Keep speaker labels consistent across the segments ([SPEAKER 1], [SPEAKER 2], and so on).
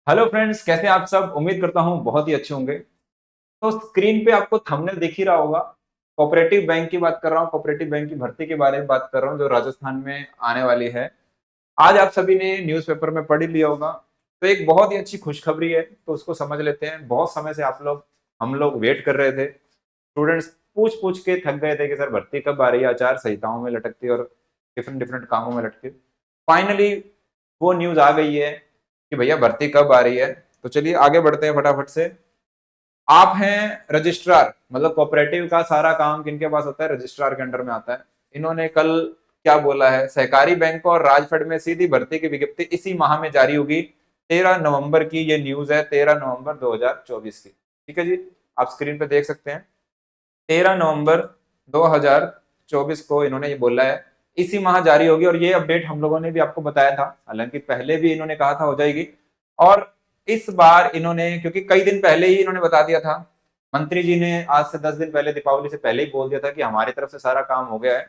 [SPEAKER 1] Hello friends, कैसे हैं आप सब। उम्मीद करता हूं बहुत ही अच्छे होंगे। तो स्क्रीन पे आपको थंबनेल दिख ही रहा होगा। कोऑपरेटिव बैंक की बात कर रहा हूं, कोऑपरेटिव बैंक की भर्ती के बारे में बात कर रहा हूं जो राजस्थान में आने वाली है। आज आप सभी ने न्यूज़पेपर में पढ़ ही लिया होगा। तो एक बहुत ही अच्छी खुशखबरी है, तो उसको समझ लेते हैं। बहुत समय से आप लोग हम लोग वेट कर रहे थे। स्टूडेंट्स पूछ पूछ के थक गए थे कि सर भर्ती कब आ रही है, आचार संहिताओं में लटकती और डिफरेंट डिफरेंट कामों में लटके। फाइनली वो न्यूज आ गई है कि भैया भर्ती कब आ रही है। तो चलिए आगे बढ़ते हैं फटाफट से। आप हैं रजिस्ट्रार, मतलब कोऑपरेटिव का सारा काम किनके पास होता है, रजिस्ट्रार के अंडर में आता है। इन्होंने कल क्या बोला है, सहकारी बैंक और राजफेड में सीधी भर्ती की विज्ञप्ति इसी माह में जारी होगी। 13 नवंबर की ये न्यूज है, 13 नवंबर 2024 की। ठीक है जी, आप स्क्रीन पे देख सकते हैं। 13 नवंबर 2024 को इन्होंने ये बोला है, इसी माह जारी होगी। और ये अपडेट हम लोगों ने भी आपको बताया था, हालांकि पहले भी इन्होंने कहा था हो जाएगी। और इस बार इन्होंने, क्योंकि कई दिन पहले ही इन्होंने बता दिया था, मंत्री जी ने आज से 10 दिन पहले, दीपावली से पहले ही बोल दिया था कि हमारी तरफ से सारा काम हो गया है।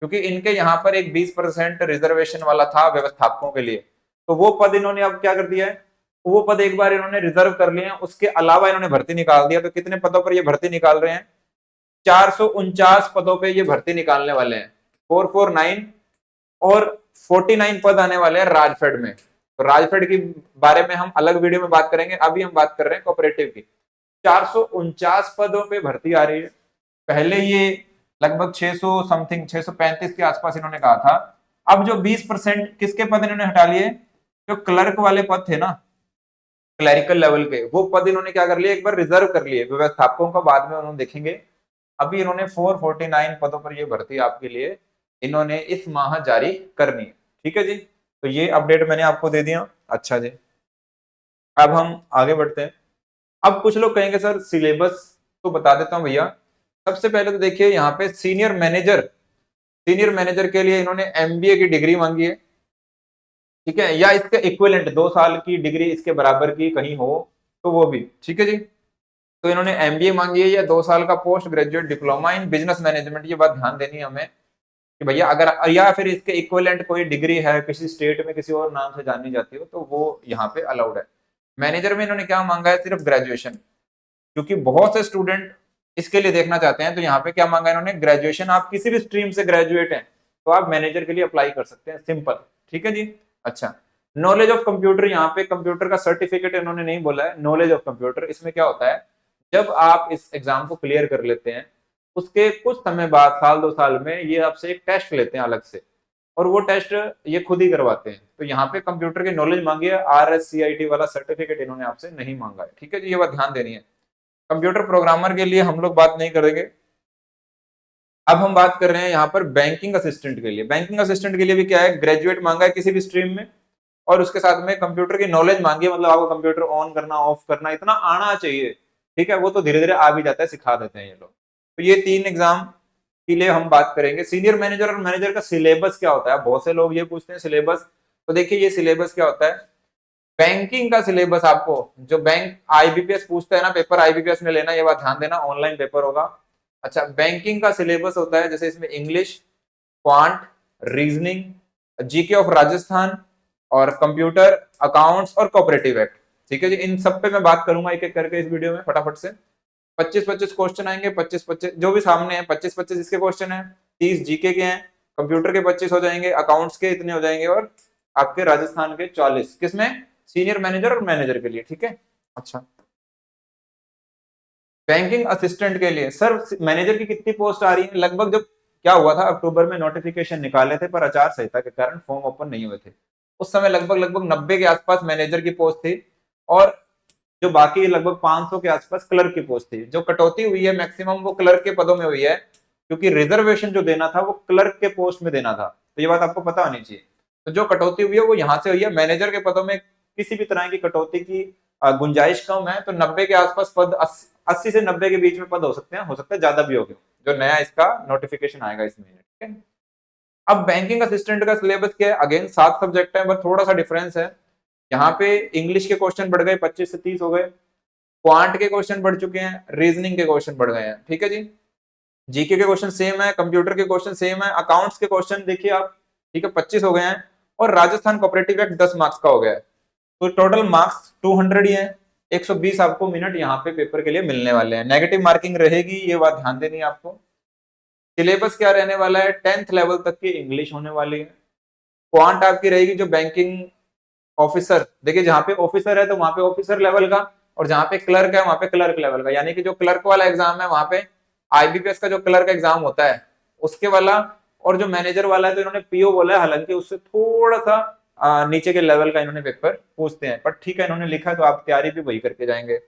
[SPEAKER 1] क्योंकि इनके यहाँ पर एक 20% रिजर्वेशन वाला था व्यवस्थापकों के लिए। तो वो पद इन्होंने अब क्या कर दिया है, वो पद एक बार इन्होंने रिजर्व कर लिए हैं। उसके अलावा इन्होंने भर्ती निकाल दिया। तो कितने पदों पर ये भर्ती निकाल रहे हैं, 449 पदों पे ये भर्ती निकालने वाले हैं। 449 और 49 पद आने वाले हैं राजफेड में। तो राजफेड के बारे में हम अलग वीडियो में बात करेंगे, अभी हम बात कर रहे हैं कोऑपरेटिव की। 449 पदों पे भर्ती आ रही है। पहले ये लगभग 600 समथिंग, 635 के आसपास इन्होंने कहा था। अब जो 20% किसके पद इन्होंने हटा लिए, जो क्लर्क वाले पद थे ना, क्लरिकल लेवल के, वो पद इन्होंने क्या कर लिए, एक बार रिजर्व कर लिए। व्यवस्थापकों का बाद में उन्होंने देखेंगे। अभी इन्होंने 449 पदों पर ये भर्ती आपके लिए इन्होंने इस माह जारी करनी है। ठीक है जी, तो ये अपडेट मैंने आपको दे दिया। अच्छा जी, अब हम आगे बढ़ते हैं। अब कुछ लोग कहेंगे सर सिलेबस तो बता देता हूं भैया। सबसे पहले तो देखिए यहाँ पे सीनियर मैनेजर के लिए इन्होंने एमबीए की डिग्री मांगी है। ठीक है, या इसके इक्विवेलेंट 2 साल की डिग्री इसके बराबर की कहीं हो तो वो भी ठीक है जी। तो इन्होंने एमबीए मांगी है या 2 साल का post graduate diploma in business management. ये बात ध्यान देनी है हमें कि भैया अगर, या फिर इसके इक्विवेलेंट कोई डिग्री है किसी स्टेट में किसी और नाम से जानी जाती हो, तो वो यहाँ पे अलाउड है। मैनेजर में इन्होंने क्या मांगा है, सिर्फ ग्रेजुएशन। क्योंकि बहुत से स्टूडेंट इसके लिए देखना चाहते हैं, तो यहाँ पे क्या मांगा इन्होंने, ग्रेजुएशन। आप किसी भी स्ट्रीम से ग्रेजुएट हैं तो आप मैनेजर के लिए अप्लाई कर सकते हैं, सिंपल। ठीक है जी। अच्छा, नॉलेज ऑफ कंप्यूटर, यहाँ पे कंप्यूटर का सर्टिफिकेट इन्होंने नहीं बोला है, नॉलेज ऑफ कंप्यूटर। इसमें क्या होता है, जब आप इस एग्जाम को क्लियर कर लेते हैं, उसके कुछ समय बाद, साल 2 साल में, ये आपसे एक टेस्ट लेते हैं अलग से। और वो टेस्ट ये खुद ही करवाते हैं। तो यहाँ पे कंप्यूटर की नॉलेज मांगी है, RSCIT वाला सर्टिफिकेट इन्होंने आपसे नहीं मांगा है। ठीक है जी, ये बात ध्यान देनी है। कंप्यूटर प्रोग्रामर के लिए हम लोग बात नहीं करेंगे। अब हम बात कर रहे हैं यहाँ पर बैंकिंग असिस्टेंट के लिए। बैंकिंग असिस्टेंट के लिए भी क्या है, ग्रेजुएट मांगा है किसी भी स्ट्रीम में, और उसके साथ में कंप्यूटर की नॉलेज मांगी है, मतलब आपको कंप्यूटर ऑन करना ऑफ करना इतना आना चाहिए। ठीक है, वो तो धीरे धीरे आ भी जाता है, सिखा देते हैं ये लोग। तो ये 3 एग्जाम के लिए हम बात करेंगे। सीनियर मैनेजर और मैनेजर का सिलेबस क्या होता है, बहुत से लोग ये पूछते हैं सिलेबस। तो देखिए ये सिलेबस क्या होता है। बैंकिंग का सिलेबस आपको, जो बैंक आईबीपीएस पूछता है ना, पेपर आईबीपीएस में लेना, ये बात ध्यान देना, ऑनलाइन पेपर होगा। अच्छा, बैंकिंग का सिलेबस होता है जैसे इसमें English, quant, reasoning, GK of Rajasthan, और कंप्यूटर, अकाउंट्स और कोऑपरेटिव एक्ट। ठीक है जी, इन सब पे मैं बात करूंगा एक एक करके इस वीडियो में फटाफट से। 25-25 क्वेश्चन आएंगे, 25-25 जो भी सामने है, 25-25 इसके क्वेश्चन है, 30 जीके के हैं, कंप्यूटर के 25 हो जाएंगे, अकाउंट्स के इतने हो जाएंगे, और आपके राजस्थान के 40, किसमें, सीनियर मैनेजर और मैनेजर के लिए। ठीक है। अच्छा, बैंकिंग असिस्टेंट के लिए सर मैनेजर की कितनी पोस्ट आ रही है, लगभग, जब क्या हुआ था अक्टूबर में नोटिफिकेशन निकाले थे, पर आचार संहिता के कारण फॉर्म ओपन नहीं हुए थे। उस समय लगभग लगभग 90 के आसपास मैनेजर की पोस्ट थी, और जो बाकी लगभग 500 के आसपास क्लर्क की पोस्ट थी। जो कटौती हुई है मैक्सिमम वो क्लर्क के पदों में हुई है, क्योंकि रिजर्वेशन जो देना था वो क्लर्क के पोस्ट में देना था। तो ये बात आपको पता होनी चाहिए। तो जो कटौती हुई है वो यहाँ से हुई है। मैनेजर के पदों में किसी भी तरह की कटौती की गुंजाइश कम है। तो 90 के आसपास पद, 80 से 90 के बीच में पद हो सकते हैं, हो सकता है ज्यादा भी हो गए, जो नया इसका नोटिफिकेशन आएगा इस महीने। ठीक है। अब बैंकिंग असिस्टेंट का सिलेबस क्या है, अगेन 7 सब्जेक्ट है, बस थोड़ा सा डिफरेंस है। यहाँ पे इंग्लिश के क्वेश्चन बढ़ गए, 25 से 30 हो गए। क्वांट के क्वेश्चन बढ़ चुके हैं, रीजनिंग के क्वेश्चन बढ़ गए हैं। ठीक है जी। जीके के क्वेश्चन सेम है, कंप्यूटर के क्वेश्चन सेम है, अकाउंट्स के क्वेश्चन देखिए आप, ठीक है, 25 हो गए हैं। और राजस्थान कोऑपरेटिव एक्ट 10 मार्क्स का हो गया है। तो टोटल मार्क्स 200 ही है, 120 आपको मिनट यहाँ पे पेपर के लिए मिलने वाले हैं। नेगेटिव मार्किंग रहेगी, ये बात ध्यान देनी है आपको। सिलेबस क्या रहने वाला है, 10th लेवल तक की इंग्लिश होने वाली है। क्वांट आपकी रहेगी जो बैंकिंग ऑफिसर, देखिए जहां पे ऑफिसर है तो वहां पे ऑफिसर लेवल का, और जहां पे क्लर्क है वहां पे क्लर्क लेवल का, यानी कि जो क्लर्क वाला एग्जाम है वहां पे आईबीपीएस का जो क्लर्क एग्जाम होता है उसके वाला, और जो मैनेजर वाला है तो इन्होंने पीओ बोला है, हालांकि उससे थोड़ा सा नीचे के लेवल का इन्होंने पेपर पूछते हैं, पर ठीक है इन्होंने लिखा है तो आप तैयारी भी वही करके जाएंगे।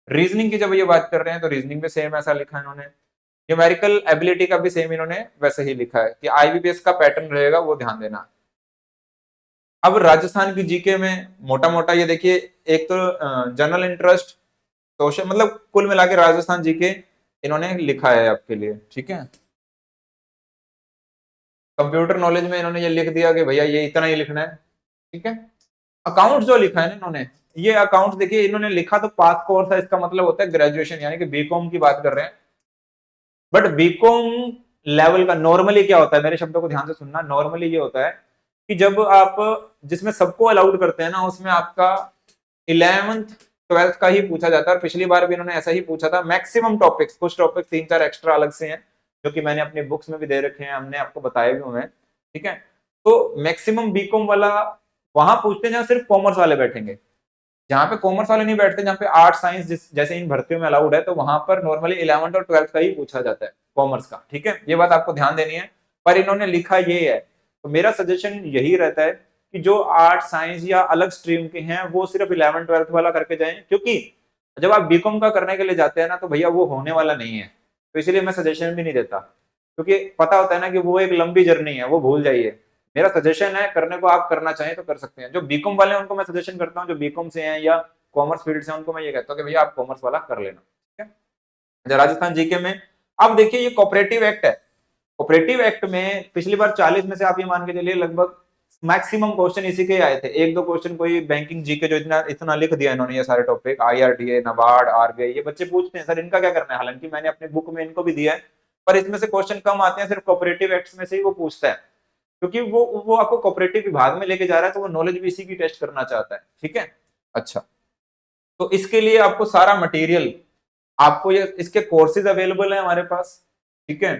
[SPEAKER 1] रीजनिंग की जब ये बात कर रहे हैं तो रीजनिंग भी सेम ऐसा लिखा है इन्होंने। न्यूमेरिकल एबिलिटी का भी सेम इन्होंने वैसे ही लिखा है कि आईबीपीएस का पैटर्न रहेगा, वो ध्यान देना। अब राजस्थान की जीके में मोटा मोटा ये देखिए, एक तो जनरल इंटरेस्ट, सोशल, मतलब कुल मिला के राजस्थान जीके इन्होंने लिखा है आपके लिए, ठीक है। कंप्यूटर नॉलेज में इन्होंने ये लिख दिया कि भैया ये इतना ही लिखना है, ठीक है। अकाउंट जो लिखा है ना इन्होंने, ये अकाउंट देखिए इन्होंने लिखा तो पास कोर्स है, इसका मतलब होता है ग्रेजुएशन, यानी कि बीकॉम की बात कर रहे हैं। बट बीकॉम लेवल का नॉर्मली क्या होता है, मेरे शब्दों को ध्यान से सुनना, नॉर्मली ये होता है कि जब आप, जिसमें सबको अलाउड करते हैं ना, उसमें आपका 11th 12th का ही पूछा जाता है। और पिछली बार भी इन्होंने ऐसा ही पूछा था। मैक्सिमम टॉपिक्स, कुछ टॉपिक्स 3-4 एक्स्ट्रा अलग से हैं जो कि मैंने अपनी बुक्स में भी दे रखे हैं, हमने आपको बताए भी हुए हैं, ठीक है। तो मैक्सिमम बीकॉम वाला वहां पूछते हैं जहां सिर्फ कॉमर्स वाले बैठेंगे। जहां पे कॉमर्स वाले नहीं बैठते, जहां पे आर्ट साइंस जैसे इन भर्तियों में अलाउड है, तो वहां पर नॉर्मली 11th और 12th का ही पूछा जाता है, कॉमर्स का, ठीक है। ये बात आपको ध्यान देनी है। पर इन्होंने लिखा ये है, तो मेरा सजेशन यही रहता है कि जो आर्ट साइंस या अलग स्ट्रीम के हैं वो सिर्फ 11th 12th वाला करके जाएं, क्योंकि जब आप बीकॉम का करने के लिए जाते हैं ना तो भैया वो होने वाला नहीं है। तो इसलिए मैं सजेशन भी नहीं देता, क्योंकि पता होता है ना कि वो एक लंबी जर्नी है, वो भूल जाइए। मेरा सजेशन है, करने को आप करना चाहें तो कर सकते हैं। जो बीकॉम वाले हैं उनको मैं सजेशन करता हूँ, जो बीकॉम से हैं या कॉमर्स फील्ड से, उनको मैं ये कहता हूँ कि भैया आप कॉमर्स वाला कर लेना, ठीक है। अच्छा, राजस्थान जीके में अब देखिए ये कोऑपरेटिव एक्ट है। कोऑपरेटिव एक्ट में पिछली बार 40 में से आप ये मान के चलिए लगभग मैक्सिमम क्वेश्चन इसी के आए थे। एक दो क्वेश्चन कोई बैंकिंग जीके जो इतना इतना लिख दिया इन्होंने, ये सारे टॉपिक आईआरडीए, नाबार्ड, आरबीआई, ये बच्चे पूछते हैं सर इनका क्या करना है, हालांकि मैंने अपनी बुक में इनको भी दिया है, पर इसमें से क्वेश्चन कम आते हैं, सिर्फ कोऑपरेटिव एक्ट में से ही वो पूछता है, क्योंकि वो आपको कोऑपरेटिव विभाग में लेके जा रहा है, तो वो नॉलेज भी इसी की टेस्ट करना चाहता है, ठीक है। अच्छा, तो इसके लिए आपको सारा मटेरियल, आपको ये इसके कोर्सेज अवेलेबल है हमारे पास, ठीक है।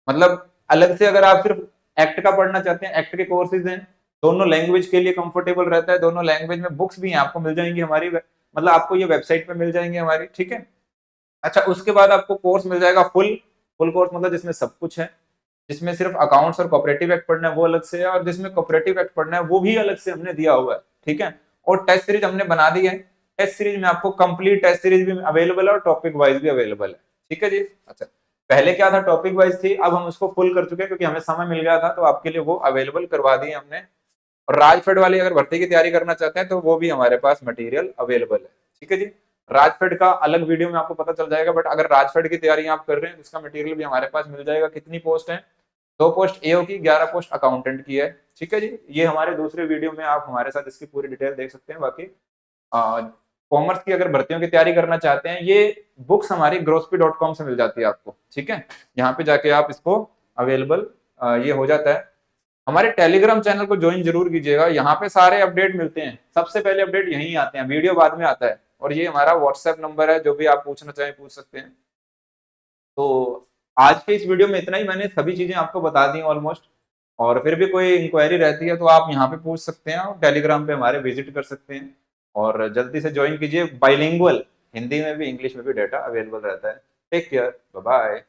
[SPEAKER 1] मतलब अलग से अगर आप सिर्फ एक्ट का पढ़ना चाहते हैं, एक्ट के कोर्सेज हैं, दोनों लैंग्वेज के लिए कंफर्टेबल रहता है, दोनों लैंग्वेज में बुक्स भी हैं, आपको मिल जाएंगी हमारी, मतलब आपको ये वेबसाइट पे मिल जाएंगे हमारी, ठीक है। अच्छा, उसके बाद आपको कोर्स मिल जाएगा फुल, फुल कोर्स मतलब जिसमें सब कुछ है, जिसमें सिर्फ अकाउंट्स और कोऑपरेटिव एक्ट पढ़ना है वो अलग से है, और जिसमें कोऑपरेटिव एक्ट पढ़ना है वो भी अलग से हमने दिया हुआ है, ठीक है। और टेस्ट सीरीज हमने बना दी है, टेस्ट सीरीज में आपको कंप्लीट टेस्ट सीरीज भी अवेलेबल है और टॉपिक वाइज भी अवेलेबल है, ठीक है जी। अच्छा, पहले क्या था, टॉपिक वाइज थी, अब हम उसको फुल कर चुके हैं क्योंकि हमें समय मिल गया था, तो आपके लिए वो अवेलेबल करवा दिए हमने। और राजफेड वाली अगर भर्ती की तैयारी करना चाहते हैं तो वो भी हमारे पास मटेरियल अवेलेबल है, ठीक है जी। राजफेड का अलग वीडियो में आपको पता चल जाएगा, बट अगर राजफेड की तैयारी आप कर रहे हैं तो इसका मटेरियल भी हमारे पास मिल जाएगा। कितनी पोस्ट है, 2 पोस्ट एओ की, 11 पोस्ट अकाउंटेंट की है, ठीक है जी। ये हमारे दूसरे वीडियो में आप हमारे साथ इसकी पूरी डिटेल देख सकते हैं। बाकी कॉमर्स की अगर भर्तियों की तैयारी करना चाहते हैं, ये बुक्स हमारी ग्रोसपी.com से मिल जाती है आपको, ठीक है। यहाँ पे जाके आप इसको अवेलेबल ये हो जाता है। हमारे टेलीग्राम चैनल को ज्वाइन जरूर कीजिएगा, यहाँ पे सारे अपडेट मिलते हैं, सबसे पहले अपडेट यहीं आते हैं, वीडियो बाद में आता है। और ये हमारा व्हाट्सएप नंबर है, जो भी आप पूछना चाहें पूछ सकते हैं। तो आज के इस वीडियो में इतना ही, मैंने सभी चीजें आपको बता दी ऑलमोस्ट। और फिर भी कोई इंक्वायरी रहती है तो आप यहाँ पे पूछ सकते हैं, और टेलीग्राम पे हमारे विजिट कर सकते हैं। और जल्दी से ज्वाइन कीजिए, बाइलिंगुअल, हिंदी में भी इंग्लिश में भी डाटा अवेलेबल रहता है। Take care, bye bye.